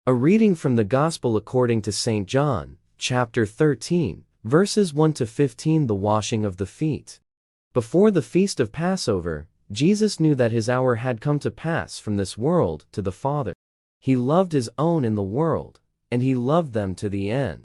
A reading from the Gospel according to St. John, chapter 13, verses 1 to 15. The washing of the feet. Before the feast of Passover, Jesus knew that his hour had come to pass from this world to the Father. He loved his own in the world, and he loved them to the end.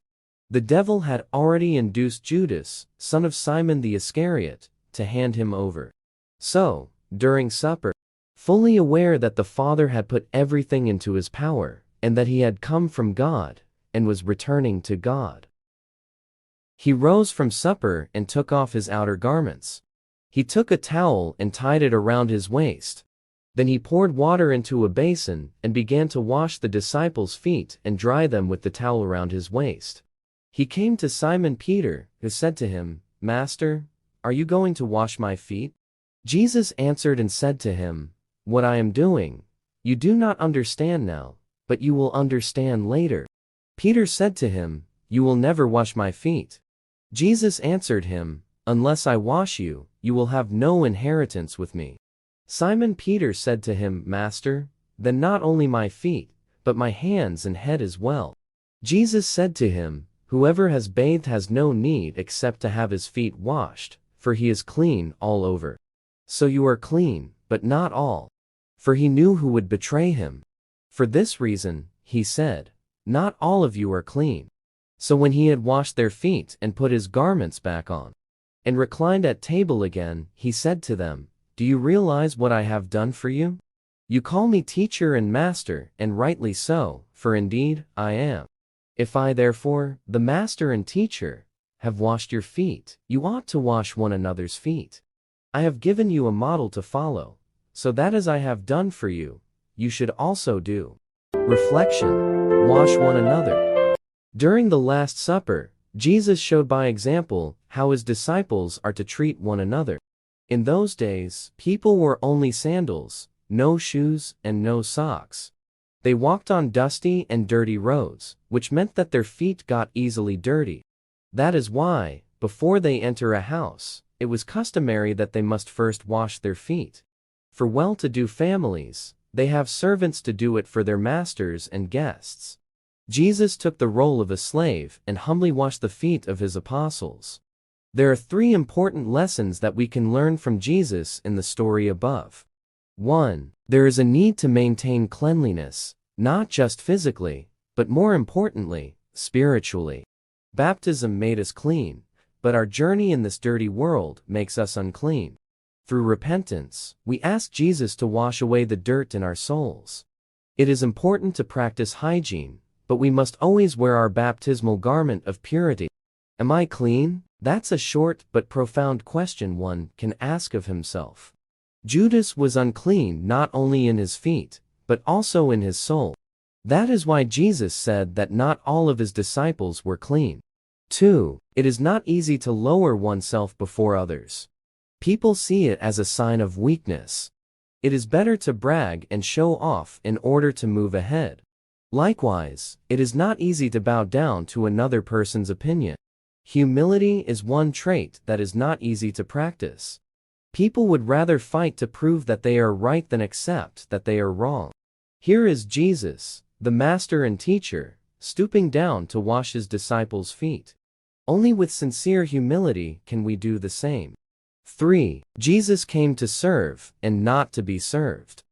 The devil had already induced Judas, son of Simon the Iscariot, to hand him over. So, during supper, fully aware that the Father had put everything into his power, and that he had come from God, and was returning to God, he rose from supper and took off his outer garments. He took a towel and tied it around his waist. Then he poured water into a basin and began to wash the disciples' feet and dry them with the towel around his waist. He came to Simon Peter, who said to him, "Master, are you going to wash my feet?" Jesus answered and said to him, "What I am doing, you do not understand now, but you will understand later." Peter said to him, "You will never wash my feet." Jesus answered him, "Unless I wash you, you will have no inheritance with me." Simon Peter said to him, "Master, then not only my feet, but my hands and head as well." Jesus said to him, "Whoever has bathed has no need except to have his feet washed, for he is clean all over. So you are clean, but not all." For he knew who would betray him. For this reason, he said, "Not all of you are clean." So when he had washed their feet and put his garments back on, and reclined at table again, he said to them, "Do you realize what I have done for you? You call me teacher and master, and rightly so, for indeed, I am. If I therefore, the master and teacher, have washed your feet, you ought to wash one another's feet. I have given you a model to follow, so that as I have done for you, you should also do." Reflection: wash one another. During the Last Supper, Jesus showed by example how his disciples are to treat one another. In those days, people wore only sandals, no shoes, and no socks. They walked on dusty and dirty roads, which meant that their feet got easily dirty. That is why, before they enter a house, it was customary that they must first wash their feet. For well-to-do families, they have servants to do it for their masters and guests. Jesus took the role of a slave and humbly washed the feet of his apostles. There are 3 important lessons that we can learn from Jesus in the story above. 1. There is a need to maintain cleanliness, not just physically, but more importantly, spiritually. Baptism made us clean, but our journey in this dirty world makes us unclean. Through repentance, we ask Jesus to wash away the dirt in our souls. It is important to practice hygiene, but we must always wear our baptismal garment of purity. Am I clean? That's a short but profound question one can ask of himself. Judas was unclean not only in his feet, but also in his soul. That is why Jesus said that not all of his disciples were clean. 2. It is not easy to lower oneself before others. People see it as a sign of weakness. It is better to brag and show off in order to move ahead. Likewise, it is not easy to bow down to another person's opinion. Humility is one trait that is not easy to practice. People would rather fight to prove that they are right than accept that they are wrong. Here is Jesus, the master and teacher, stooping down to wash his disciples' feet. Only with sincere humility can we do the same. 3. Jesus came to serve and not to be served.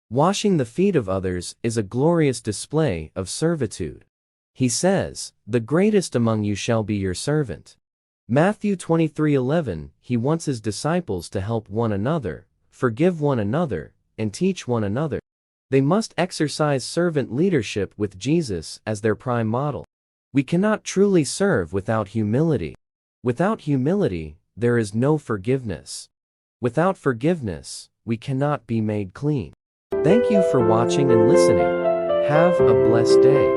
Washing the feet of others is a glorious display of servitude. He says, "The greatest among you shall be your servant." Matthew 23:11, he wants his disciples to help one another, forgive one another, and teach one another. They must exercise servant leadership with Jesus as their prime model. We cannot truly serve without humility. Without humility, there is no forgiveness. Without forgiveness, we cannot be made clean. Thank you for watching and listening. Have a blessed day.